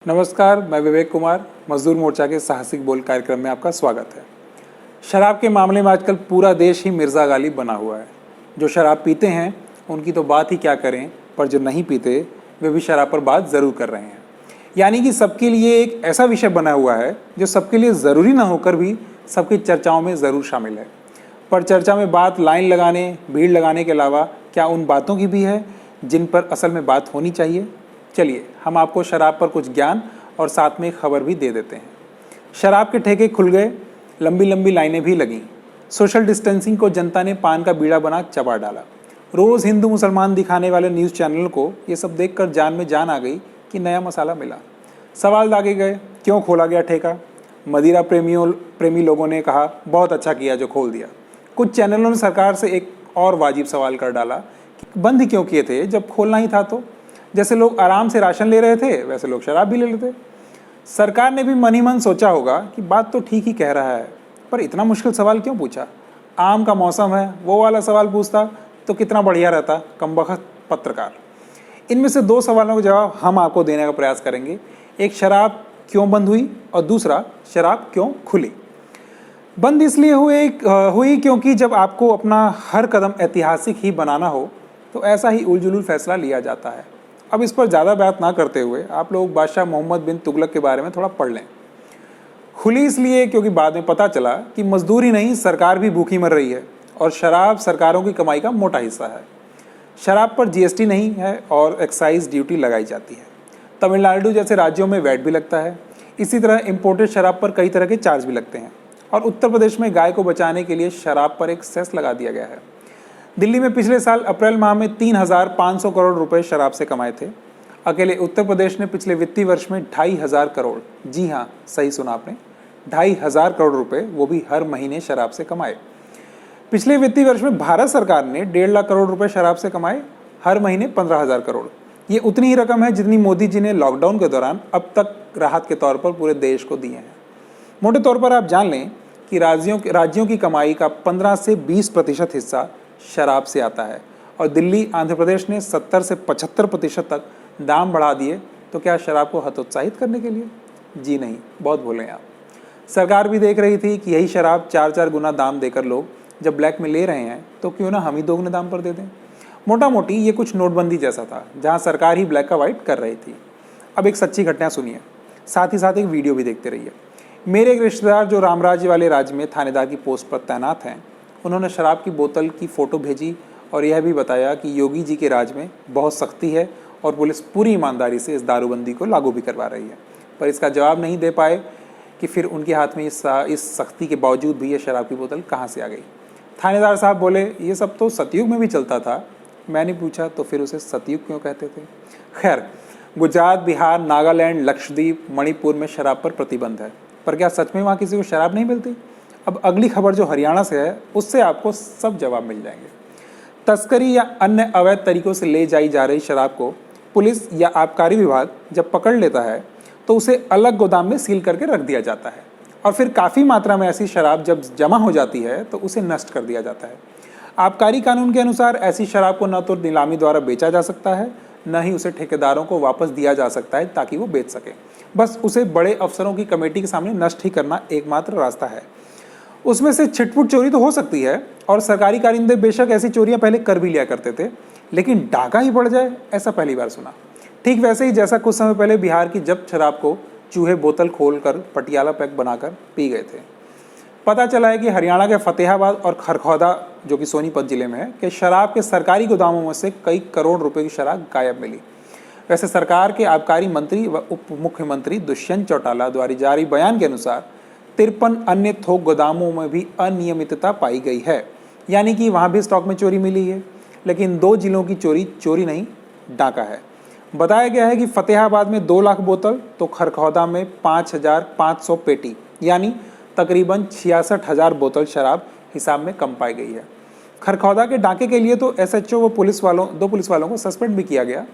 नमस्कार, मैं विवेक कुमार, मजदूर मोर्चा के साहसिक बोल कार्यक्रम में आपका स्वागत है। शराब के मामले में आजकल पूरा देश ही मिर्ज़ा गालिब बना हुआ है। जो शराब पीते हैं उनकी तो बात ही क्या करें, पर जो नहीं पीते वे भी शराब पर बात ज़रूर कर रहे हैं। यानी कि सबके लिए एक ऐसा विषय बना हुआ है जो सबके लिए ज़रूरी ना होकर भी सबकी चर्चाओं में ज़रूर शामिल है। पर चर्चा में बात लाइन लगाने, भीड़ लगाने के अलावा क्या उन बातों की भी है जिन पर असल में बात होनी चाहिए? चलिए हम आपको शराब पर कुछ ज्ञान और साथ में खबर भी दे देते हैं। शराब के ठेके खुल गए, लंबी लंबी लाइनें भी लगीं। सोशल डिस्टेंसिंग को जनता ने पान का बीड़ा बना चबा डाला। रोज़ हिंदू मुसलमान दिखाने वाले न्यूज़ चैनल को ये सब देखकर जान में जान आ गई कि नया मसाला मिला। सवाल दागे गए, क्यों खोला गया ठेका? मदिरा प्रेमी लोगों ने कहा बहुत अच्छा किया जो खोल दिया। कुछ चैनलों ने सरकार से एक और वाजिब सवाल कर डाला कि बंद क्यों किए थे जब खोलना ही था? तो जैसे लोग आराम से राशन ले रहे थे वैसे लोग शराब भी ले लेते। सरकार ने भी मन ही मन सोचा होगा कि बात तो ठीक ही कह रहा है, पर इतना मुश्किल सवाल क्यों पूछा? आम का मौसम है वो वाला सवाल पूछता तो कितना बढ़िया रहता, कमबख्त पत्रकार। इनमें से दो सवालों का जवाब हम आपको देने का प्रयास करेंगे। एक, शराब क्यों बंद हुई, और दूसरा, शराब क्यों खुली। बंद इसलिए हुई क्योंकि जब आपको अपना हर कदम ऐतिहासिक ही बनाना हो तो ऐसा ही उलझुल फैसला लिया जाता है। अब इस पर ज़्यादा बात ना करते हुए आप लोग बादशाह मोहम्मद बिन तुगलक के बारे में थोड़ा पढ़ लें। खुली इसलिए क्योंकि बाद में पता चला कि मजदूर ही नहीं सरकार भी भूखी मर रही है और शराब सरकारों की कमाई का मोटा हिस्सा है। शराब पर जीएसटी नहीं है और एक्साइज ड्यूटी लगाई जाती है। तमिलनाडु जैसे राज्यों में वैट भी लगता है। इसी तरह इम्पोर्टेड शराब पर कई तरह के चार्ज भी लगते हैं। और उत्तर प्रदेश में गाय को बचाने के लिए शराब पर एक सेस लगा दिया गया है। दिल्ली में पिछले साल अप्रैल माह में 3,500 करोड़ रुपए शराब से कमाए थे। अकेले उत्तर प्रदेश ने पिछले वित्तीय वर्ष में 2,500 करोड़, जी हाँ सही सुना आपने, 2,500 करोड़ रुपए, वो भी हर महीने शराब से कमाए। पिछले वित्तीय वर्ष में भारत सरकार ने 1.5 लाख करोड़ रुपए शराब से कमाए, हर महीने 15,000 करोड़। ये उतनी ही रकम है जितनी मोदी जी ने लॉकडाउन के दौरान अब तक राहत के तौर पर पूरे देश को दिए हैं। मोटे तौर पर आप जान लें कि राज्यों की कमाई का 15 से 20% हिस्सा शराब से आता है। और दिल्ली, आंध्र प्रदेश ने 70 से 75% तक दाम बढ़ा दिए। तो क्या शराब को हतोत्साहित करने के लिए? जी नहीं, बहुत भूले आप। सरकार भी देख रही थी कि यही शराब 4-4 गुना दाम देकर लोग जब ब्लैक में ले रहे हैं तो क्यों ना हम ही 2 गुना दाम पर दे दें। मोटा मोटी ये कुछ नोटबंदी जैसा था जहाँ सरकार ही ब्लैक का वाइट कर रही थी। अब एक सच्ची घटना सुनिए, साथ ही साथ एक वीडियो भी देखते रहिए। मेरे एक रिश्तेदार जो रामराज्य वाले राज्य में थानेदार की पोस्ट पर तैनात हैं, उन्होंने शराब की बोतल की फ़ोटो भेजी और यह भी बताया कि योगी जी के राज में बहुत सख्ती है और पुलिस पूरी ईमानदारी से इस दारूबंदी को लागू भी करवा रही है। पर इसका जवाब नहीं दे पाए कि फिर उनके हाथ में इस सख्ती के बावजूद भी ये शराब की बोतल कहाँ से आ गई। थानेदार साहब बोले, ये सब तो सतयुग में भी चलता था। मैंने पूछा, तो फिर उसे सतयुग क्यों कहते थे? खैर, गुजरात, बिहार, नागालैंड, लक्षद्वीप, मणिपुर में शराब पर प्रतिबंध है, पर क्या सच में वहाँ किसी को शराब नहीं मिलती? अब अगली खबर जो हरियाणा से है उससे आपको सब जवाब मिल जाएंगे। तस्करी या अन्य अवैध तरीकों से ले जाई जा रही शराब को पुलिस या आबकारी विभाग जब पकड़ लेता है तो उसे अलग गोदाम में सील करके रख दिया जाता है और फिर काफ़ी मात्रा में ऐसी शराब जब जमा हो जाती है तो उसे नष्ट कर दिया जाता है। आबकारी कानून के अनुसार ऐसी शराब को न तो नीलामी द्वारा बेचा जा सकता है, न ही उसे ठेकेदारों को वापस दिया जा सकता है ताकि वो बेच सके। बस उसे बड़े अफसरों की कमेटी के सामने नष्ट ही करना एकमात्र रास्ता है। उसमें से छिटपुट चोरी तो हो सकती है और सरकारी कारिंदे बेशक ऐसी चोरियां पहले कर भी लिया करते थे, लेकिन डाका ही पड़ जाए ऐसा पहली बार सुना। ठीक वैसे ही जैसा कुछ समय पहले बिहार की जब्त शराब को चूहे बोतल खोलकर पटियाला पैक बनाकर पी गए थे। पता चला है कि हरियाणा के फतेहाबाद और खरखौदा, जो कि सोनीपत जिले में है, कि शराब के सरकारी गोदामों में से कई करोड़ रुपए की शराब गायब मिली। वैसे सरकार के आबकारी मंत्री व उप मुख्यमंत्री दुष्यंत चौटाला द्वारा जारी बयान के अनुसार 53 अन्य थोक गोदामों में भी अनियमितता पाई गई है, यानी कि वहाँ भी स्टॉक में चोरी मिली है। लेकिन 2 जिलों की चोरी नहीं, डाका है। बताया गया है कि फतेहाबाद में 2 लाख बोतल तो खरखौदा में 5,500 पेटी, यानी तकरीबन 66,000 बोतल शराब हिसाब में कम पाई गई है। खरखौदा के डाके के लिए तो एसएचओ व दो पुलिस वालों को सस्पेंड भी किया गया।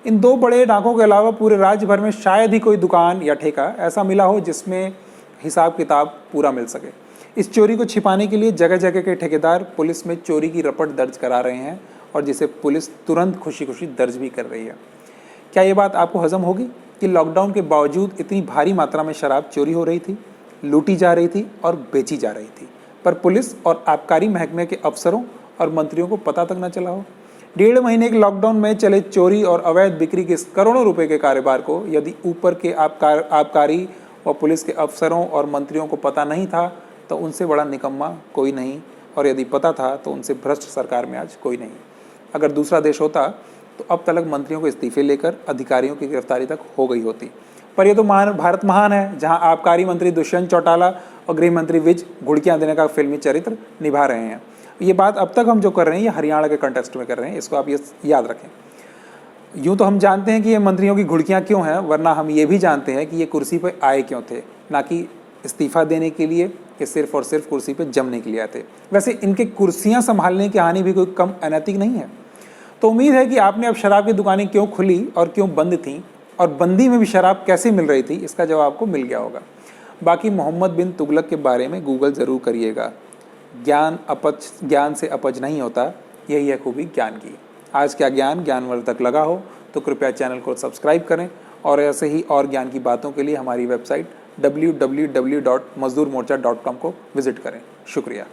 इन 2 बड़े डाकों के अलावा पूरे राज्य भर में शायद ही कोई दुकान या ठेका ऐसा मिला हो जिसमें हिसाब किताब पूरा मिल सके। इस चोरी को छिपाने के लिए जगह जगह के ठेकेदार पुलिस में चोरी की रपट दर्ज करा रहे हैं और जिसे पुलिस तुरंत खुशी खुशी दर्ज भी कर रही है। क्या ये बात आपको हजम होगी? कि लॉकडाउन के बावजूद इतनी भारी मात्रा में शराब चोरी हो रही थी, लूटी जा रही थी और बेची जा रही थी, पर पुलिस और आबकारी महकमे के अफसरों और मंत्रियों को पता तक न चला हो। 1.5 महीने के लॉकडाउन में चले चोरी और अवैध बिक्री के करोड़ों रुपए के कारोबार को यदि ऊपर के आबकारी व पुलिस के अफसरों और मंत्रियों को पता नहीं था तो उनसे बड़ा निकम्मा कोई नहीं, और यदि पता था तो उनसे भ्रष्ट सरकार में आज कोई नहीं। अगर दूसरा देश होता तो अब तक मंत्रियों को इस्तीफे लेकर अधिकारियों की गिरफ्तारी तक हो गई होती। पर यह तो भारत महान है, जहां आबकारी मंत्री दुष्यंत चौटाला और गृह मंत्री विज घुड़कियां देने का फिल्मी चरित्र निभा रहे हैं। ये बात अब तक हम जो कर रहे हैं ये हरियाणा के कंटेक्स्ट में कर रहे हैं, इसको आप ये याद रखें। यूँ तो हम जानते हैं कि ये मंत्रियों की घुड़कियाँ क्यों हैं, वरना हम ये भी जानते हैं कि ये कुर्सी पर आए क्यों थे, ना कि इस्तीफा देने के लिए, ये सिर्फ और सिर्फ कुर्सी पर जमने के लिए आए थे। वैसे इनके कुर्सियाँ संभालने की कहानी भी कोई कम अनैतिक नहीं है। तो उम्मीद है कि आपने अब शराब की दुकानें क्यों खुली और क्यों बंद थीं, और बंदी में भी शराब कैसे मिल रही थी, इसका जवाब आपको मिल गया होगा। बाकी मोहम्मद बिन तुगलक के बारे में गूगल ज़रूर करिएगा। ज्ञान से अपच नहीं होता, यही है खूबी ज्ञान की। आज क्या ज्ञानवर्धक लगा हो तो कृपया चैनल को सब्सक्राइब करें, और ऐसे ही और ज्ञान की बातों के लिए हमारी वेबसाइट www.mazdurmorcha.com को विजिट करें। शुक्रिया।